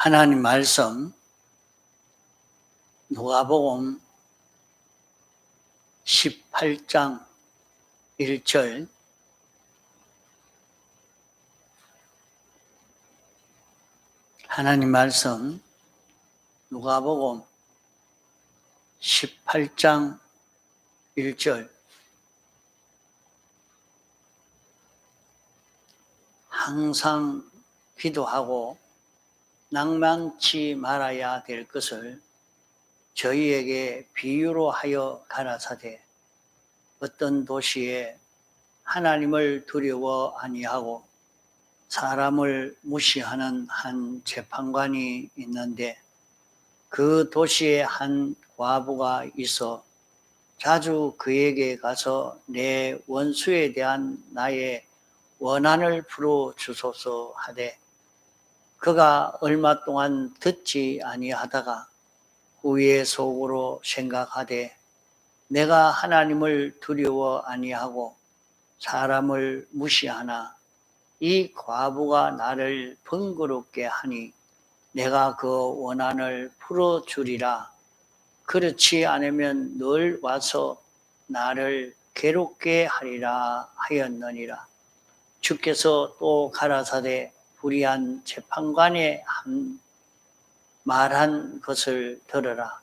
하나님 말씀 누가복음 18장 1절 하나님 말씀 누가복음 18장 1절 항상 기도하고 낭만치 말아야 될 것을 저희에게 비유로 하여 가라사대 어떤 도시에 하나님을 두려워 아니하고 사람을 무시하는 한 재판관이 있는데 그 도시에 한 과부가 있어 자주 그에게 가서 내 원수에 대한 나의 원한을 풀어 주소서 하되 그가 얼마 동안 듣지 아니하다가 후에 속으로 생각하되 내가 하나님을 두려워 아니하고 사람을 무시하나 이 과부가 나를 번거롭게 하니 내가 그 원한을 풀어주리라. 그렇지 않으면 늘 와서 나를 괴롭게 하리라 하였느니라. 주께서 또 가라사대 불의한 재판관의 말한 것을 들으라.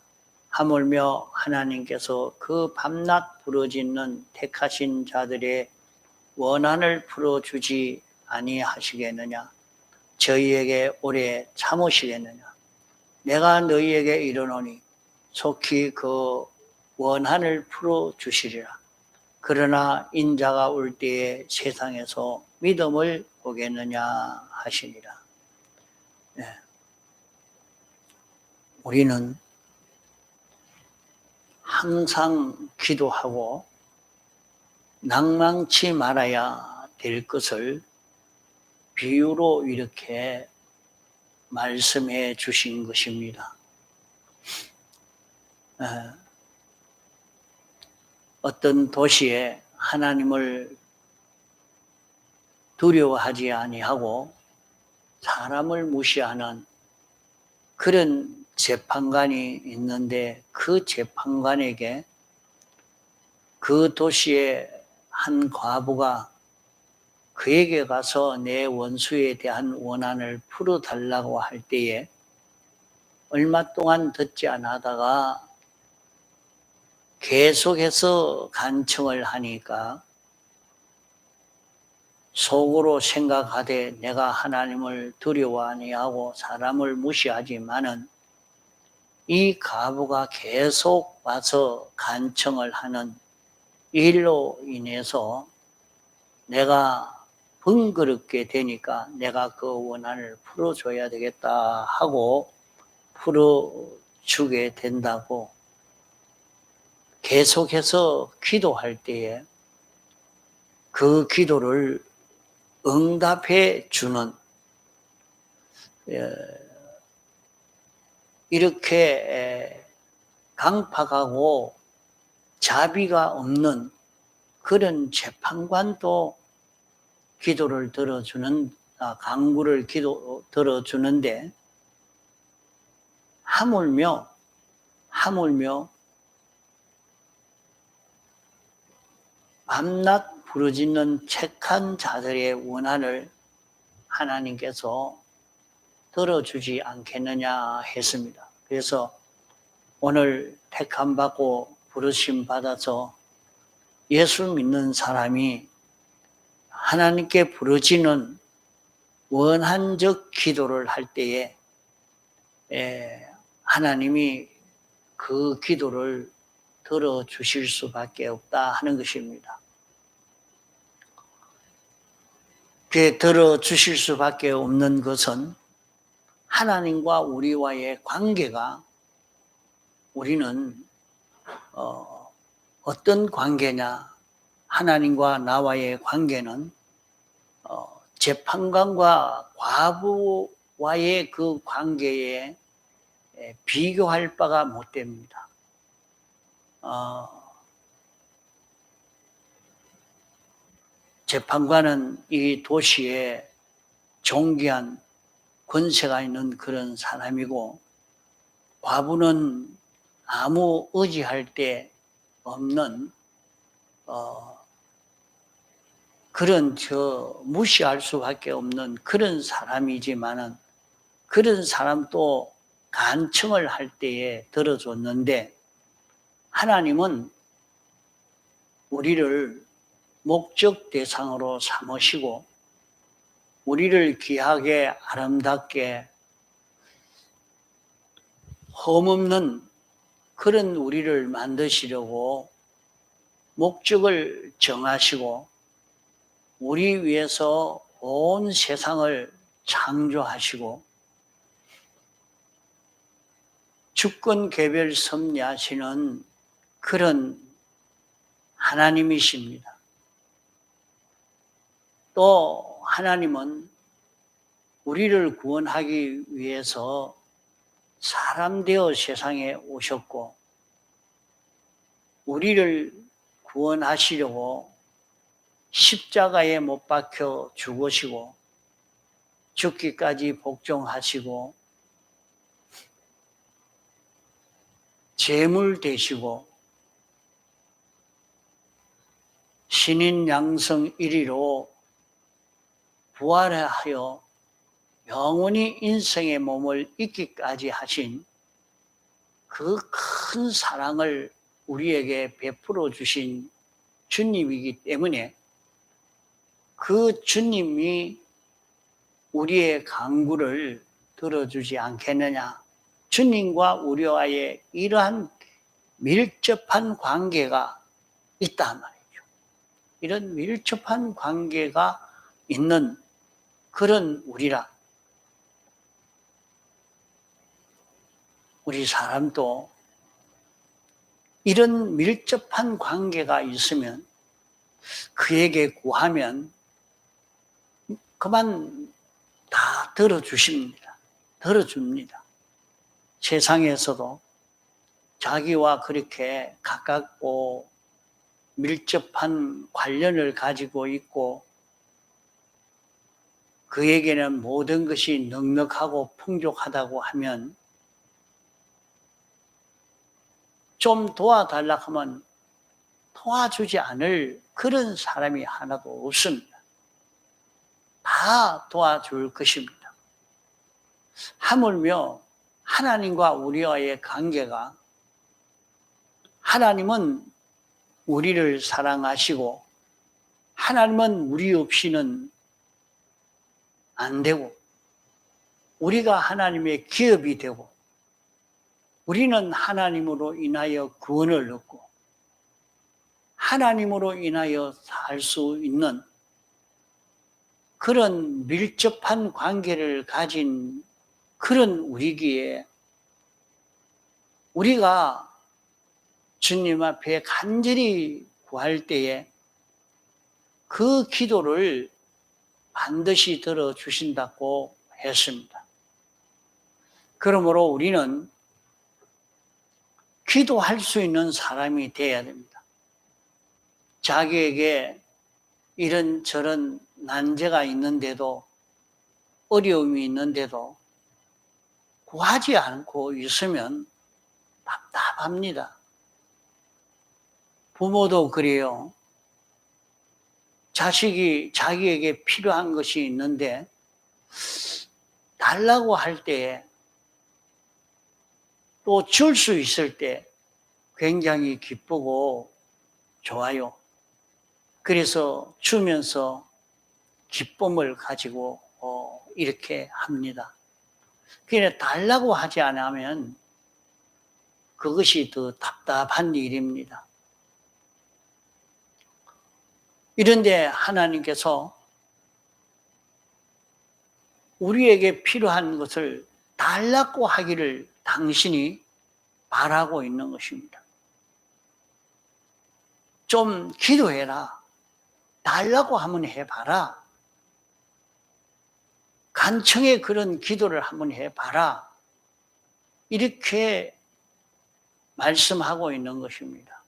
하물며 하나님께서 그 밤낮 부르짖는 택하신 자들의 원한을 풀어주지 아니하시겠느냐? 저희에게 오래 참으시겠느냐? 내가 너희에게 이르노니 속히 그 원한을 풀어주시리라. 그러나 인자가 올 때에 세상에서 믿음을 보겠느냐 하시니라. 네. 우리는 항상 기도하고 낭망치 말아야 될 것을 비유로 이렇게 말씀해 주신 것입니다. 어떤 도시에 하나님을 두려워하지 아니하고 사람을 무시하는 그런 재판관이 있는데 그 재판관에게 그 도시의 한 과부가 그에게 가서 내 원수에 대한 원한을 풀어달라고 할 때에 얼마 동안 듣지 않다가 계속해서 간청을 하니까 속으로 생각하되 내가 하나님을 두려워 아니하고 사람을 무시하지만은 이 과부가 계속 와서 간청을 하는 일로 인해서 내가 번거롭게 되니까 내가 그 원한을 풀어줘야 되겠다 하고 풀어주게 된다고 계속해서 기도할 때에 그 기도를 응답해 주는 이렇게 강팍하고 자비가 없는 그런 재판관도 기도를 들어주는 간구를 들어주는데 하물며 밤낮 부르짖는 택한 자들의 원한을 하나님께서 들어주지 않겠느냐 했습니다. 그래서 오늘 택함 받고 부르심 받아서 예수 믿는 사람이 하나님께 부르짖는 원한적 기도를 할 때에 하나님이 그 기도를 들어주실 수밖에 없다 하는 것입니다. 그 들어주실 수밖에 없는 것은 하나님과 우리와의 관계가 우리는 어떤 관계냐? 하나님과 나와의 관계는 재판관과 과부와의 그 관계에 비교할 바가 못 됩니다. 재판관은 이 도시의 존귀한 권세가 있는 그런 사람이고, 과부는 아무 의지할 데 없는 그런 무시할 수밖에 없는 그런 사람이지만은, 그런 사람도 간청을 할 때에 들어줬는데, 하나님은 우리를 목적 대상으로 삼으시고 우리를 귀하게 아름답게 흠없는 그런 우리를 만드시려고 목적을 정하시고 우리 위해서 온 세상을 창조하시고 주권 개별 섭리하시는 그런 하나님이십니다. 또 하나님은 우리를 구원하기 위해서 사람 되어 세상에 오셨고, 우리를 구원하시려고 십자가에 못 박혀 죽으시고 죽기까지 복종하시고 제물 되시고 신인 양성 1위로 부활하여 영원히 인생의 몸을 잊기까지 하신 그 큰 사랑을 우리에게 베풀어 주신 주님이기 때문에 그 주님이 우리의 간구를 들어주지 않겠느냐. 주님과 우리와의 이러한 밀접한 관계가 있단 말이죠. 이런 밀접한 관계가 있는 그런 우리라. 우리 사람도 이런 밀접한 관계가 있으면 그에게 구하면 그만 다 들어주십니다. 들어줍니다. 세상에서도 자기와 그렇게 가깝고 밀접한 관련을 가지고 있고 그에게는 모든 것이 넉넉하고 풍족하다고 하면 좀 도와달라고 하면 도와주지 않을 그런 사람이 하나도 없습니다. 다 도와줄 것입니다. 하물며 하나님과 우리와의 관계가, 하나님은 우리를 사랑하시고 하나님은 우리 없이는 안 되고 우리가 하나님의 기업이 되고 우리는 하나님으로 인하여 구원을 얻고 하나님으로 인하여 살 수 있는 그런 밀접한 관계를 가진 그런 우리기에 우리가 주님 앞에 간절히 구할 때에 그 기도를 반드시 들어주신다고 했습니다. 그러므로 우리는 기도할 수 있는 사람이 되어야 됩니다. 자기에게 이런저런 난제가 있는데도, 어려움이 있는데도 구하지 않고 있으면 답답합니다. 부모도 그래요. 자식이 자기에게 필요한 것이 있는데 달라고 할 때 또 줄 수 있을 때 굉장히 기쁘고 좋아요. 그래서 주면서 기쁨을 가지고 이렇게 합니다. 그냥 달라고 하지 않으면 그것이 더 답답한 일입니다. 이런데 하나님께서 우리에게 필요한 것을 달라고 하기를 당신이 바라고 있는 것입니다. 좀 기도해라. 달라고 한번 해봐라. 간청의 그런 기도를 한번 해봐라. 이렇게 말씀하고 있는 것입니다.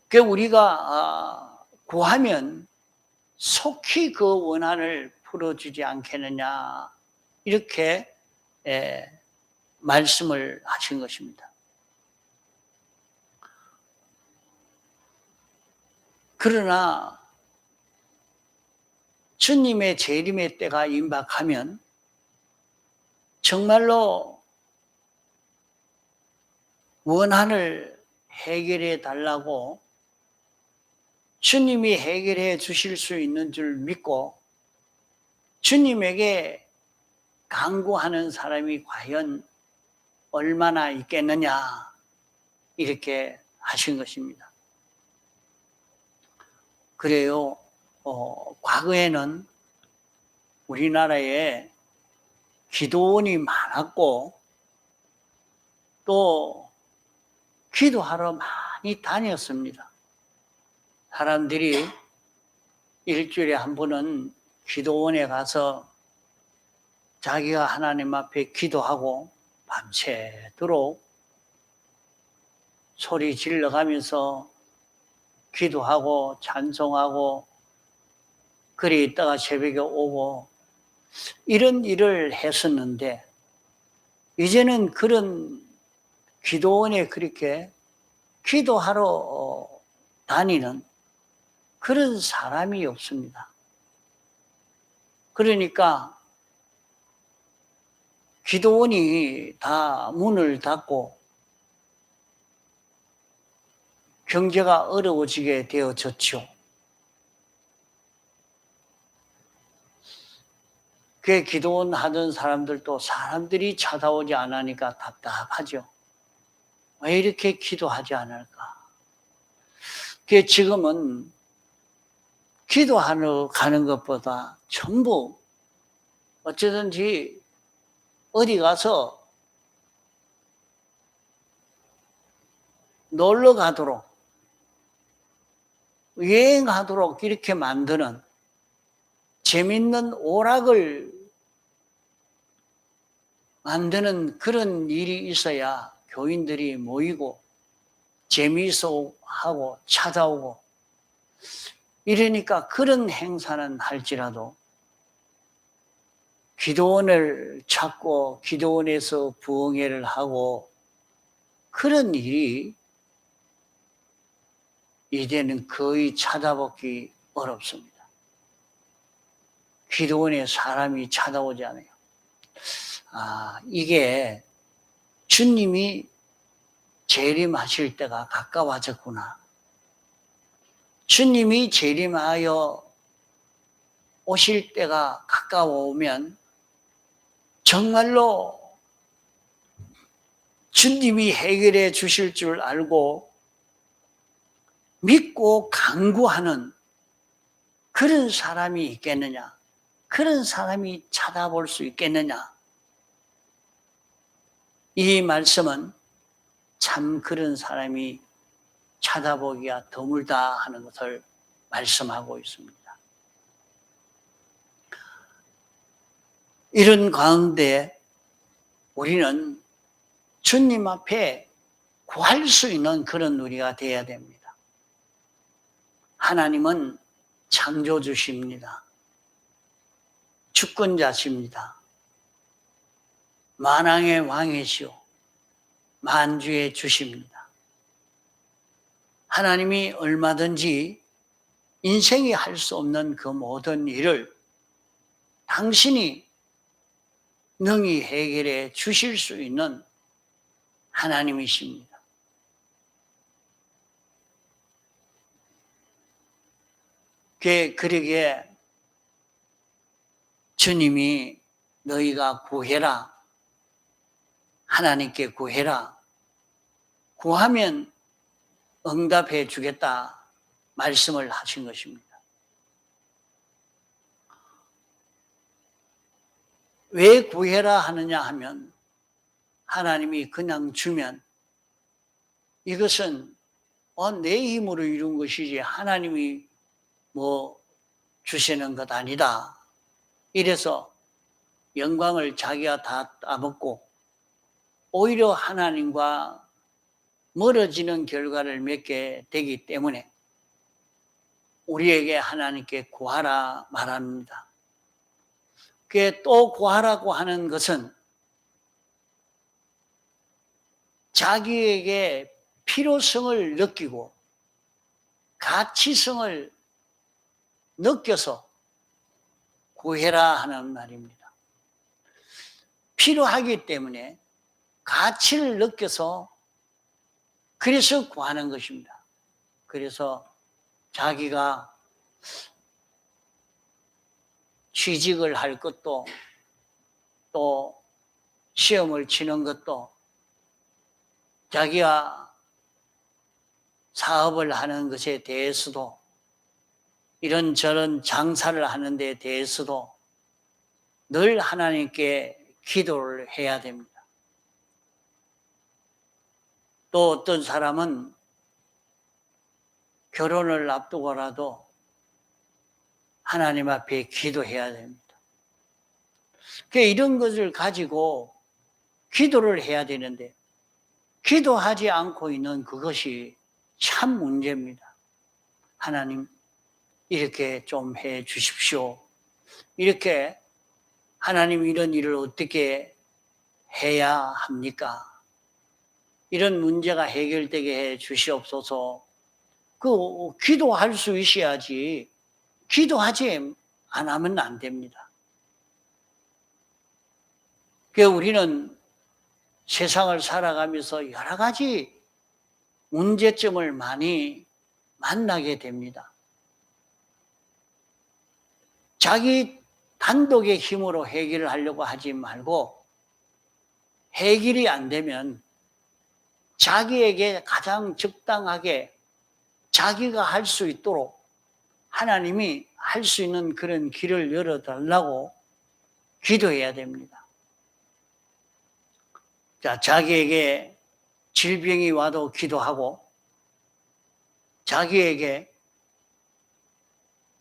그 우리가 구하면 속히 그 원한을 풀어주지 않겠느냐 이렇게 말씀을 하신 것입니다. 그러나 주님의 재림의 때가 임박하면 정말로 원한을 해결해 달라고 주님이 해결해 주실 수 있는 줄 믿고 주님에게 간구하는 사람이 과연 얼마나 있겠느냐 이렇게 하신 것입니다. 그래요. 과거에는 우리나라에 기도원이 많았고 또 기도하러 많이 다녔습니다. 사람들이 일주일에 한 번은 기도원에 가서 자기가 하나님 앞에 기도하고 밤새도록 소리 질러가면서 기도하고 찬송하고 그리 있다가 새벽에 오고 이런 일을 했었는데 이제는 그런 기도원에 그렇게 기도하러 다니는 그런 사람이 없습니다. 그러니까 기도원이 다 문을 닫고 경제가 어려워지게 되어졌죠. 그 기도원 하던 사람들도 사람들이 찾아오지 않으니까 답답하죠. 왜 이렇게 기도하지 않을까? 그 지금은 기도하러 가는 것보다 전부 어쩌든지 어디 가서 놀러 가도록 여행하도록 이렇게 만드는 재밌는 오락을 만드는 그런 일이 있어야 교인들이 모이고 재미있어 하고 찾아오고 이러니까 그런 행사는 할지라도 기도원을 찾고 기도원에서 부흥회를 하고 그런 일이 이제는 거의 찾아보기 어렵습니다. 기도원에 사람이 찾아오지 않아요. 이게 주님이 재림하실 때가 가까워졌구나. 주님이 재림하여 오실 때가 가까워오면 정말로 주님이 해결해 주실 줄 알고 믿고 간구하는 그런 사람이 있겠느냐? 그런 사람이 찾아볼 수 있겠느냐? 이 말씀은 참 그런 사람이 찾아보기가 드물다 하는 것을 말씀하고 있습니다. 이런 가운데 우리는 주님 앞에 구할 수 있는 그런 우리가 되어야 됩니다. 하나님은 창조주십니다. 주권자십니다. 만왕의 왕이시오. 만주의 주십니다. 하나님이 얼마든지 인생이 할 수 없는 그 모든 일을 당신이 능히 해결해 주실 수 있는 하나님이십니다. 그러기에 주님이 너희가 구해라. 하나님께 구해라. 구하면 응답해 주겠다. 말씀을 하신 것입니다. 왜 구해라 하느냐 하면 하나님이 그냥 주면 이것은 내 힘으로 이룬 것이지 하나님이 주시는 것 아니다. 이래서 영광을 자기가 다 따먹고 오히려 하나님과 멀어지는 결과를 맺게 되기 때문에 우리에게 하나님께 구하라 말합니다. 그게 또 구하라고 하는 것은 자기에게 필요성을 느끼고 가치성을 느껴서 구해라 하는 말입니다. 필요하기 때문에 가치를 느껴서 그래서 구하는 것입니다. 그래서 자기가 취직을 할 것도 또 시험을 치는 것도 자기가 사업을 하는 것에 대해서도 이런저런 장사를 하는 데 대해서도 늘 하나님께 기도를 해야 됩니다. 또 어떤 사람은 결혼을 앞두고라도 하나님 앞에 기도해야 됩니다. 이런 것을 가지고 기도를 해야 되는데 기도하지 않고 있는 그것이 참 문제입니다. 하나님 이렇게 좀 해 주십시오. 이렇게 하나님 이런 일을 어떻게 해야 합니까? 이런 문제가 해결되게 해 주시옵소서. 기도할 수 있어야지 기도하지 안 하면 안 됩니다. 우리는 세상을 살아가면서 여러 가지 문제점을 많이 만나게 됩니다. 자기 단독의 힘으로 해결을 하려고 하지 말고 해결이 안 되면 자기에게 가장 적당하게 자기가 할 수 있도록 하나님이 할 수 있는 그런 길을 열어달라고 기도해야 됩니다. 자기에게 질병이 와도 기도하고 자기에게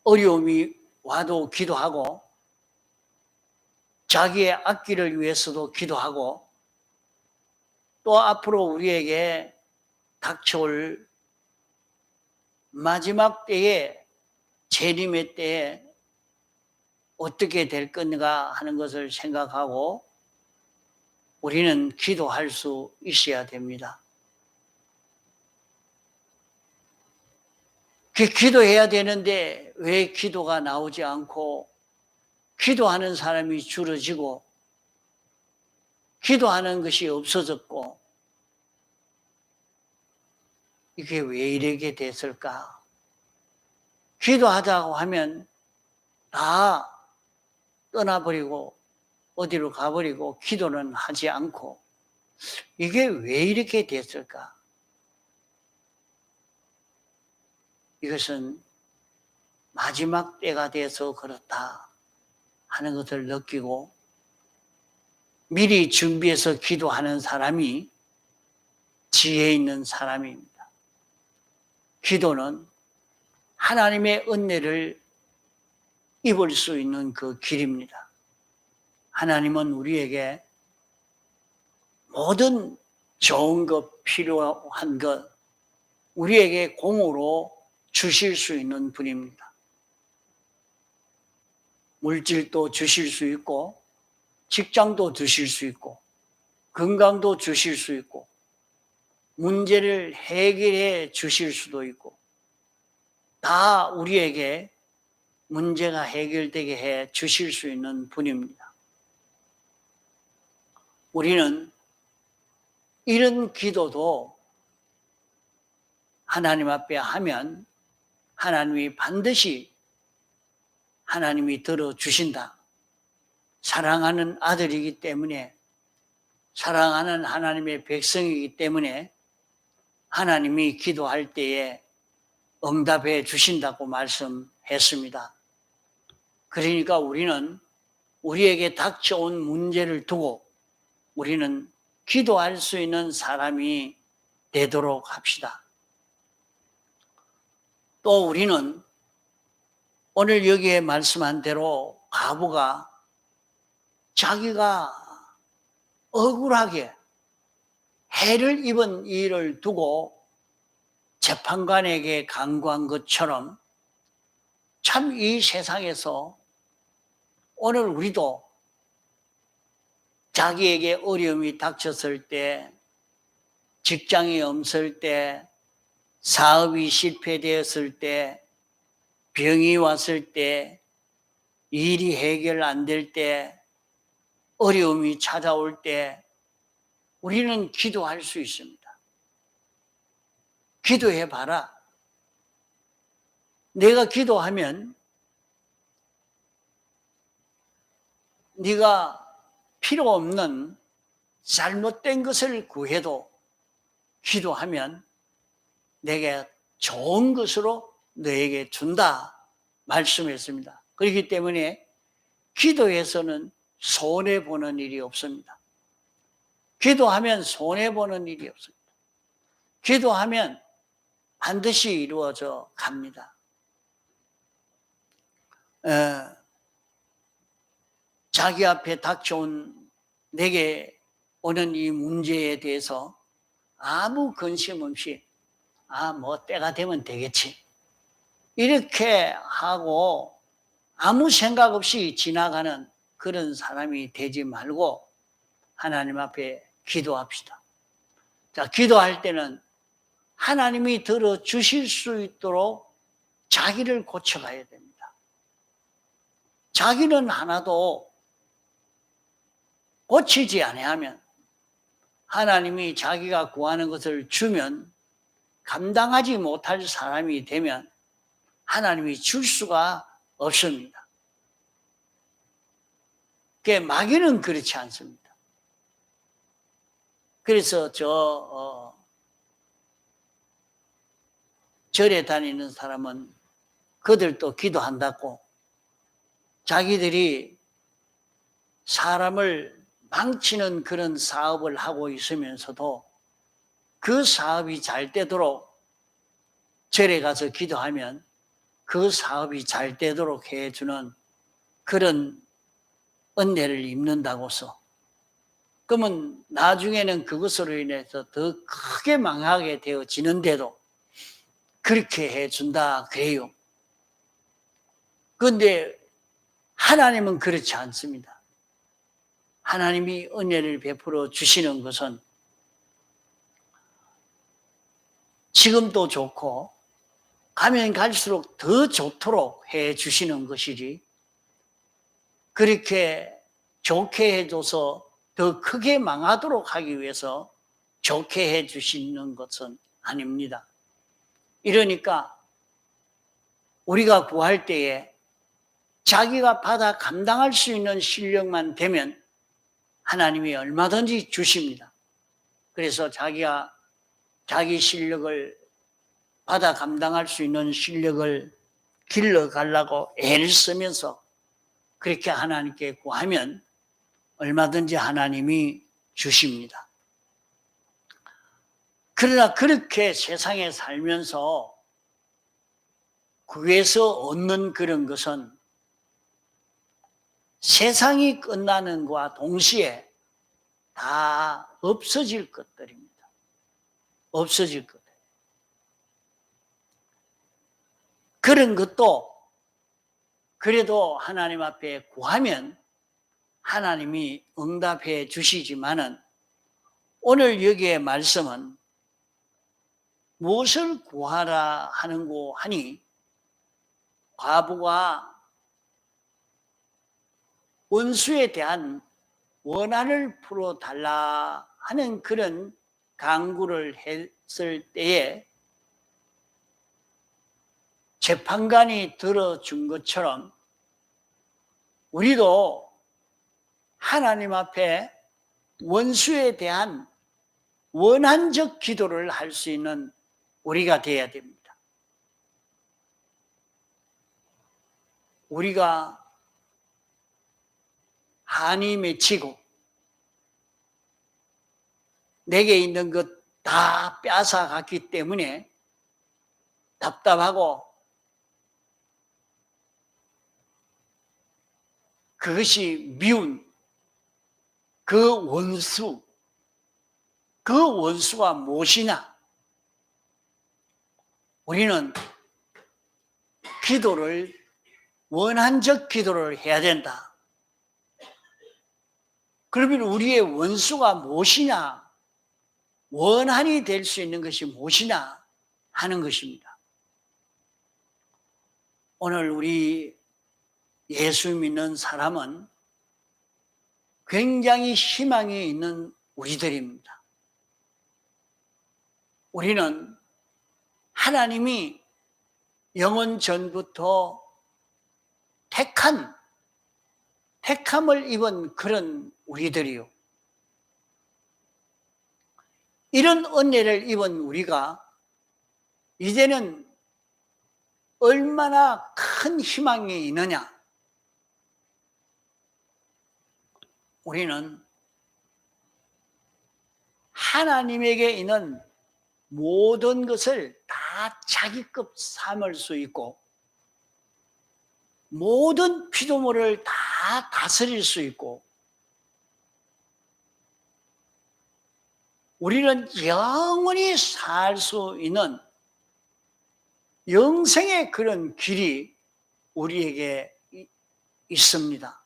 어려움이 와도 기도하고 자기의 앞길을 위해서도 기도하고 또 앞으로 우리에게 닥쳐올 마지막 때에 재림의 때에 어떻게 될 건가 하는 것을 생각하고 우리는 기도할 수 있어야 됩니다. 기도해야 되는데 왜 기도가 나오지 않고 기도하는 사람이 줄어지고 기도하는 것이 없어졌고 이게 왜 이렇게 됐을까? 기도하자고 하면 다 떠나버리고 어디로 가버리고 기도는 하지 않고 이게 왜 이렇게 됐을까? 이것은 마지막 때가 돼서 그렇다 하는 것을 느끼고 미리 준비해서 기도하는 사람이 지혜 있는 사람입니다. 기도는 하나님의 은혜를 입을 수 있는 그 길입니다. 하나님은 우리에게 모든 좋은 것, 필요한 것, 우리에게 공으로 주실 수 있는 분입니다. 물질도 주실 수 있고, 직장도 주실 수 있고, 건강도 주실 수 있고, 문제를 해결해 주실 수도 있고, 다 우리에게 문제가 해결되게 해 주실 수 있는 분입니다. 우리는 이런 기도도 하나님 앞에 하면 하나님이 반드시 하나님이 들어주신다. 사랑하는 아들이기 때문에 사랑하는 하나님의 백성이기 때문에 하나님이 기도할 때에 응답해 주신다고 말씀했습니다. 그러니까 우리는 우리에게 닥쳐온 문제를 두고 우리는 기도할 수 있는 사람이 되도록 합시다. 또 우리는 오늘 여기에 말씀한 대로 과부가 자기가 억울하게 해를 입은 일을 두고 재판관에게 간구한 것처럼 참 이 세상에서 오늘 우리도 자기에게 어려움이 닥쳤을 때, 직장이 없을 때, 사업이 실패되었을 때, 병이 왔을 때, 일이 해결 안 될 때, 어려움이 찾아올 때 우리는 기도할 수 있습니다. 기도해 봐라. 내가 기도하면 네가 필요 없는 잘못된 것을 구해도 기도하면 내게 좋은 것으로 너에게 준다 말씀했습니다. 그렇기 때문에 기도해서는 손해보는 일이 없습니다. 기도하면 손해보는 일이 없습니다. 기도하면 반드시 이루어져 갑니다. 자기 앞에 닥쳐온 내게 오는 이 문제에 대해서 아무 근심 없이 뭐 때가 되면 되겠지 이렇게 하고 아무 생각 없이 지나가는 그런 사람이 되지 말고 하나님 앞에 기도합시다. 자, 기도할 때는 하나님이 들어주실 수 있도록 자기를 고쳐가야 됩니다. 자기는 하나도 고치지 아니하면 하나님이 자기가 구하는 것을 주면 감당하지 못할 사람이 되면 하나님이 줄 수가 없습니다. 마귀는 그렇지 않습니다. 그래서 절에 다니는 사람은 그들도 기도한다고 자기들이 사람을 망치는 그런 사업을 하고 있으면서도 그 사업이 잘 되도록 절에 가서 기도하면 그 사업이 잘 되도록 해주는 그런 은혜를 입는다고서 그러면 나중에는 그것으로 인해서 더 크게 망하게 되어지는데도 그렇게 해준다 그래요. 그런데 하나님은 그렇지 않습니다. 하나님이 은혜를 베풀어 주시는 것은 지금도 좋고 가면 갈수록 더 좋도록 해 주시는 것이지 그렇게 좋게 해줘서 더 크게 망하도록 하기 위해서 좋게 해 주시는 것은 아닙니다. 이러니까 우리가 구할 때에 자기가 받아 감당할 수 있는 실력만 되면 하나님이 얼마든지 주십니다. 그래서 자기가 자기 실력을 받아 감당할 수 있는 실력을 길러가려고 애를 쓰면서 그렇게 하나님께 구하면 얼마든지 하나님이 주십니다. 그러나 그렇게 세상에 살면서 구해서 얻는 그런 것은 세상이 끝나는 것과 동시에 다 없어질 것들입니다. 없어질 것들. 그런 것도 그래도 하나님 앞에 구하면 하나님이 응답해 주시지만은 오늘 여기에 말씀은 무엇을 구하라 하는고 하니 과부가 원수에 대한 원한을 풀어달라 하는 그런 강구를 했을 때에 재판관이 들어준 것처럼 우리도 하나님 앞에 원수에 대한 원한적 기도를 할 수 있는 우리가 되어야 됩니다. 우리가 한이 맺히고 내게 있는 것 다 뺏어갔기 때문에 답답하고 그것이 미운 그 원수가 무엇이냐? 우리는 기도를 원한적 기도를 해야 된다. 그러면 우리의 원수가 무엇이냐? 원한이 될 수 있는 것이 무엇이냐 하는 것입니다. 오늘 우리 예수 믿는 사람은 굉장히 희망이 있는 우리들입니다. 우리는 하나님이 영원 전부터 택함을 입은 그런 우리들이요. 이런 은혜를 입은 우리가 이제는 얼마나 큰 희망이 있느냐? 우리는 하나님에게 있는 모든 것을 다 자기급 삼을 수 있고 모든 피조물을 다 다스릴 수 있고 우리는 영원히 살 수 있는 영생의 그런 길이 우리에게 있습니다.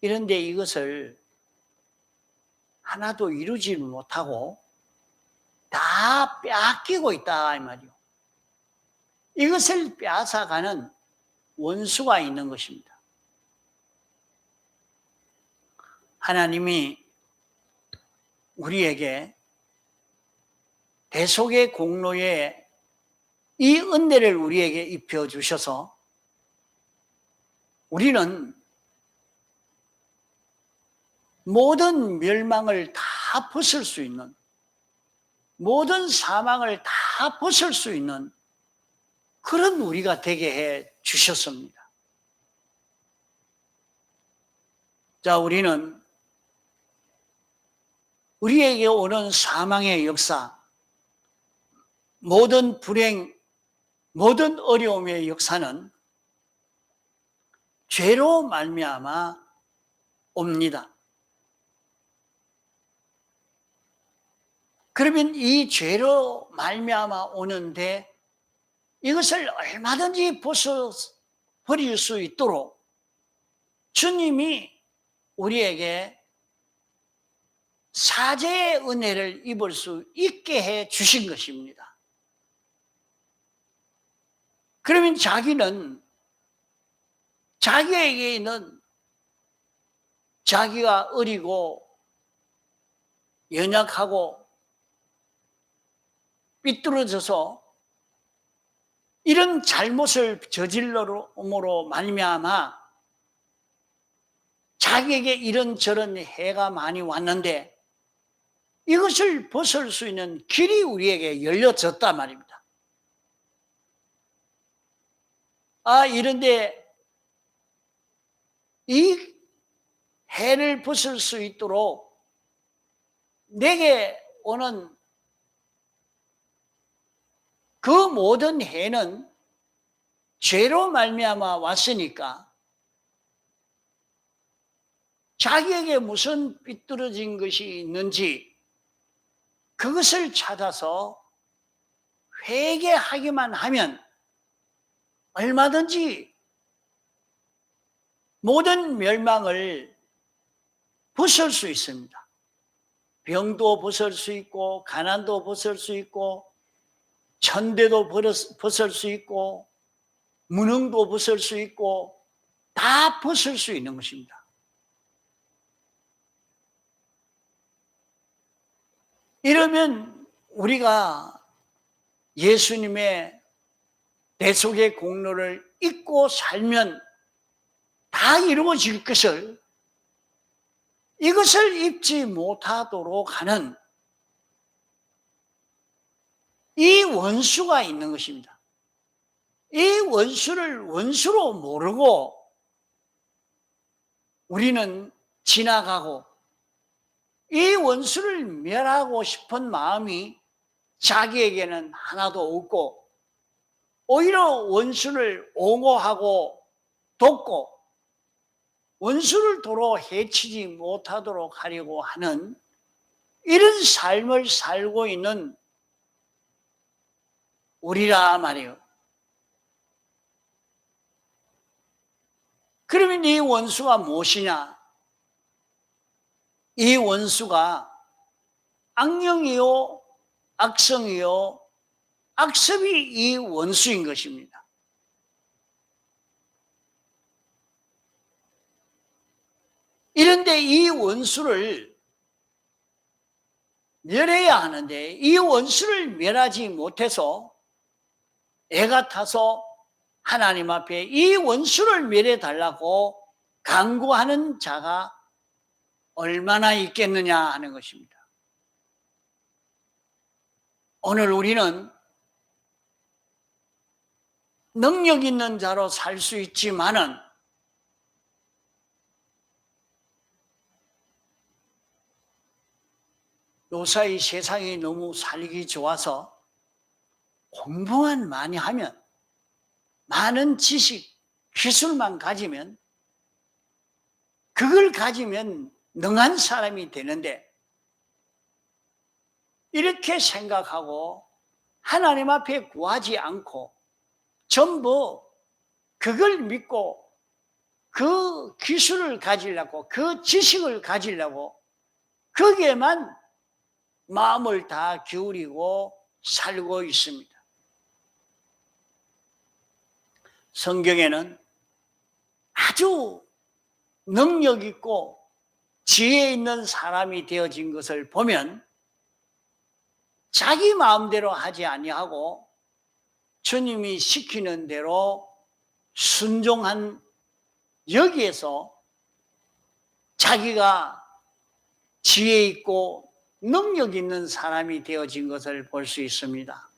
그런데 이것을 하나도 이루지 못하고 다 빼앗기고 있다 이 말이요. 이것을 빼앗아가는 원수가 있는 것입니다. 하나님이 우리에게 대속의 공로에 이 은혜를 우리에게 입혀주셔서 우리는 모든 멸망을 다 벗을 수 있는, 모든 사망을 다 벗을 수 있는 그런 우리가 되게 해 주셨습니다. 자, 우리는 우리에게 오는 사망의 역사, 모든 불행, 모든 어려움의 역사는 죄로 말미암아 옵니다. 그러면 이 죄로 말미암아 오는데 이것을 얼마든지 벗어버릴 수 있도록 주님이 우리에게 사죄의 은혜를 입을 수 있게 해 주신 것입니다. 그러면 자기는 자기에게 있는 자기가 어리고 연약하고 삐뚤어져서 이런 잘못을 저질러옴으로 말미암아 자기에게 이런저런 해가 많이 왔는데 이것을 벗을 수 있는 길이 우리에게 열려졌단 말입니다. 이런데 이 해를 벗을 수 있도록 내게 오는 그 모든 해는 죄로 말미암아 왔으니까 자기에게 무슨 삐뚤어진 것이 있는지 그것을 찾아서 회개하기만 하면 얼마든지 모든 멸망을 벗을 수 있습니다. 병도 벗을 수 있고 가난도 벗을 수 있고 천대도 벗을 수 있고 무능도 벗을 수 있고 다 벗을 수 있는 것입니다. 이러면 우리가 예수님의 대속의 공로를 잊고 살면 다 이루어질 것을 이것을 잊지 못하도록 하는 이 원수가 있는 것입니다. 이 원수를 원수로 모르고 우리는 지나가고 이 원수를 멸하고 싶은 마음이 자기에게는 하나도 없고 오히려 원수를 옹호하고 돕고 원수를 도로 해치지 못하도록 하려고 하는 이런 삶을 살고 있는 우리라 말이에요. 그러면 이 원수가 무엇이냐? 이 원수가 악령이요, 악성이요, 악습이 이 원수인 것입니다. 이런데 이 원수를 멸해야 하는데 이 원수를 멸하지 못해서 애가 타서 하나님 앞에 이 원수를 멸해달라고 간구하는 자가 얼마나 있겠느냐 하는 것입니다. 오늘 우리는 능력 있는 자로 살 수 있지만은 요사이 세상이 너무 살기 좋아서 공부만 많이 하면, 많은 지식, 기술만 가지면, 그걸 가지면 능한 사람이 되는데, 이렇게 생각하고 하나님 앞에 구하지 않고 전부 그걸 믿고 그 기술을 가지려고, 그 지식을 가지려고 거기에만 마음을 다 기울이고 살고 있습니다. 성경에는 아주 능력 있고 지혜 있는 사람이 되어진 것을 보면 자기 마음대로 하지 아니하고 주님이 시키는 대로 순종한, 여기에서 자기가 지혜 있고 능력 있는 사람이 되어진 것을 볼 수 있습니다.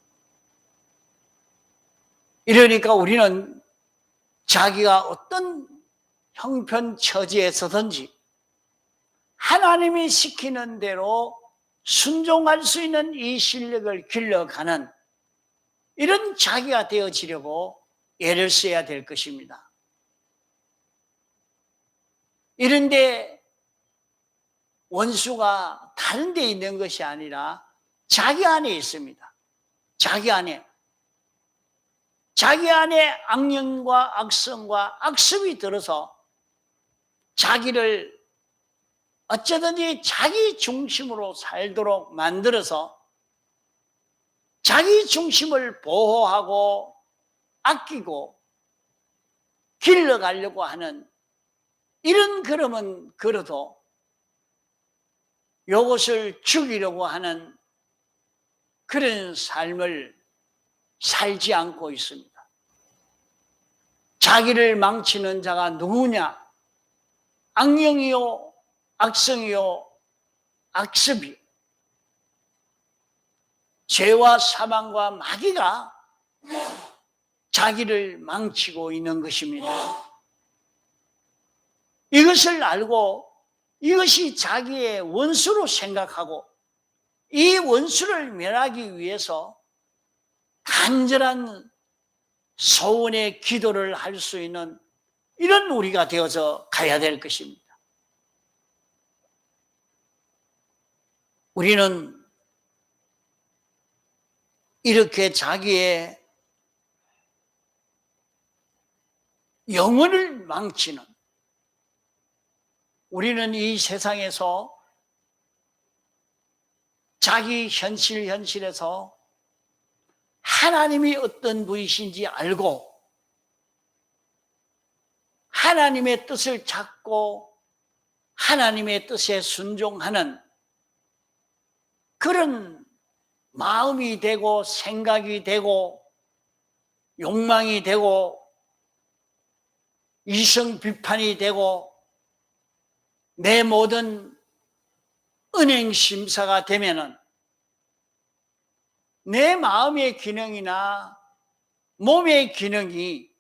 이러니까 우리는 자기가 어떤 형편처지에 서든지 하나님이 시키는 대로 순종할 수 있는 이 실력을 길러가는 이런 자기가 되어지려고 애를 써야 될 것입니다. 이런데 원수가 다른 데 있는 것이 아니라 자기 안에 있습니다. 자기 안에 악령과 악성과 악습이 들어서 자기를 어쩌든지 자기 중심으로 살도록 만들어서 자기 중심을 보호하고 아끼고 길러가려고 하는 이런 걸음은 걸어도 이것을 죽이려고 하는 그런 삶을 살지 않고 있습니다. 자기를 망치는 자가 누구냐? 악령이요, 악성이요, 악습이요. 죄와 사망과 마귀가 자기를 망치고 있는 것입니다. 이것을 알고 이것이 자기의 원수로 생각하고 이 원수를 멸하기 위해서 간절한 소원의 기도를 할 수 있는 이런 우리가 되어서 가야 될 것입니다. 우리는 이렇게 자기의 영혼을 망치는, 우리는 이 세상에서 자기 현실에서 하나님이 어떤 분이신지 알고 하나님의 뜻을 찾고 하나님의 뜻에 순종하는 그런 마음이 되고 생각이 되고 욕망이 되고 이성 비판이 되고 내 모든 은행 심사가 되면은 내 마음의 기능이나 몸의 기능이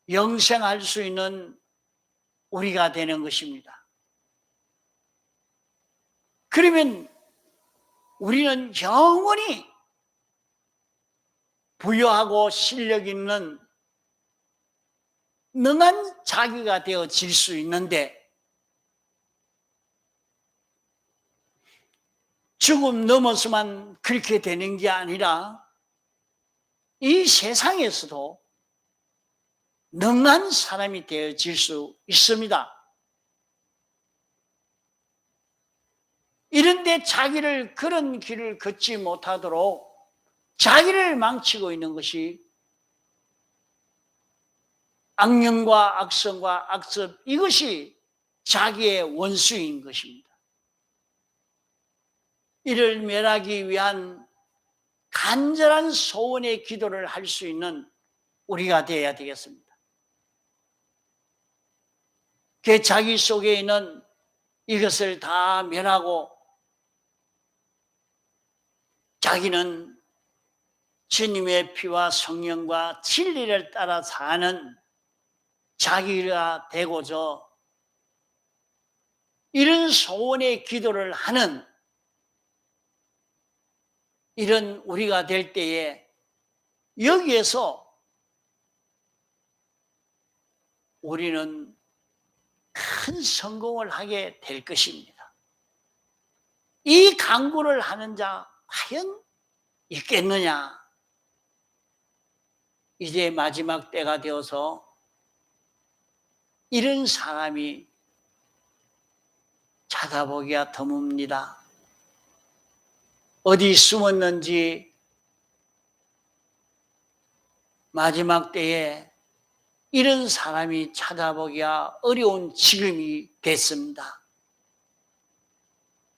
영생할 수 있는 우리가 되는 것입니다. 그러면 우리는 영원히 부유하고 실력 있는 능한 자기가 되어질 수 있는데 죽음 넘어서만 그렇게 되는 게 아니라 이 세상에서도 능한 사람이 되어질 수 있습니다. 이런데 자기를 그런 길을 걷지 못하도록 자기를 망치고 있는 것이 악령과 악성과 악습, 이것이 자기의 원수인 것입니다. 이를 멸하기 위한 간절한 소원의 기도를 할 수 있는 우리가 되어야 되겠습니다. 그 자기 속에 있는 이것을 다 멸하고 자기는 주님의 피와 성령과 진리를 따라 사는 자기가 되고자 이런 소원의 기도를 하는 이런 우리가 될 때에 여기에서 우리는 큰 성공을 하게 될 것입니다. 이 간구를 하는 자 과연 있겠느냐? 이제 마지막 때가 되어서 이런 사람이 찾아보기가 드뭅니다. 어디 숨었는지 마지막 때에 이런 사람이 찾아보기가 어려운 지금이 됐습니다.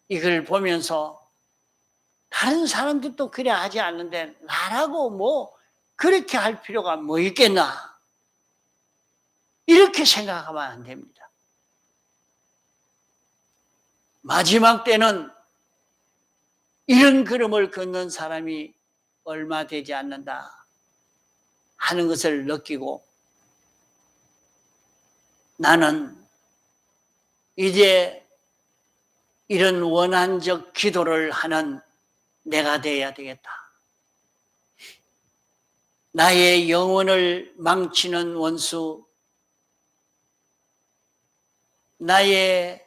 이걸 보면서 다른 사람들도 그래 하지 않는데 나라고 뭐 그렇게 할 필요가 뭐 있겠나? 이렇게 생각하면 안 됩니다. 마지막 때는 이런 걸음을 걷는 사람이 얼마 되지 않는다 하는 것을 느끼고 나는 이제 이런 원한적 기도를 하는 내가 되어야 되겠다. 나의 영혼을 망치는 원수, 나의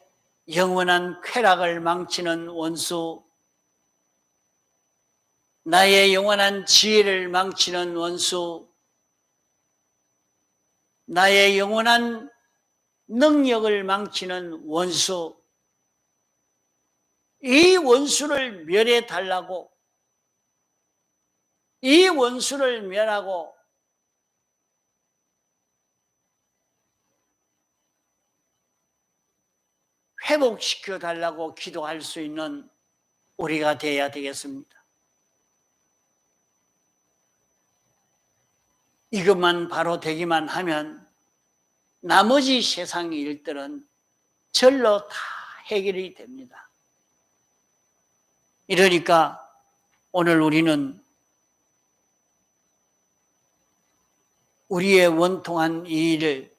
영원한 쾌락을 망치는 원수, 나의 영원한 지혜를 망치는 원수, 나의 영원한 능력을 망치는 원수, 이 원수를 멸해 달라고, 이 원수를 멸하고 회복시켜 달라고 기도할 수 있는 우리가 되어야 되겠습니다. 이것만 바로 되기만 하면 나머지 세상 일들은 절로 다 해결이 됩니다. 이러니까 오늘 우리는 우리의 원통한 이 일을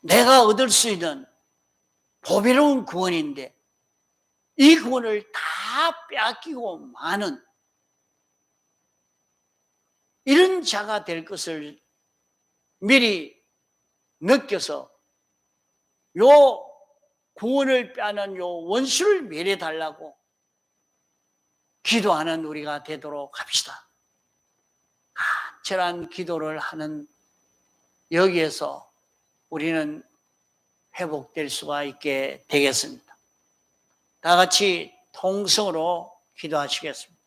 내가 얻을 수 있는 보배로운 구원인데 이 구원을 다 빼앗기고 마는 이런 자가 될 것을 미리 느껴서 요 구원을 빼앗는 요 원수를 멸해달라고 기도하는 우리가 되도록 합시다. 간절한 기도를 하는 여기에서 우리는 회복될 수가 있게 되겠습니다. 다 같이 통성으로 기도하시겠습니다.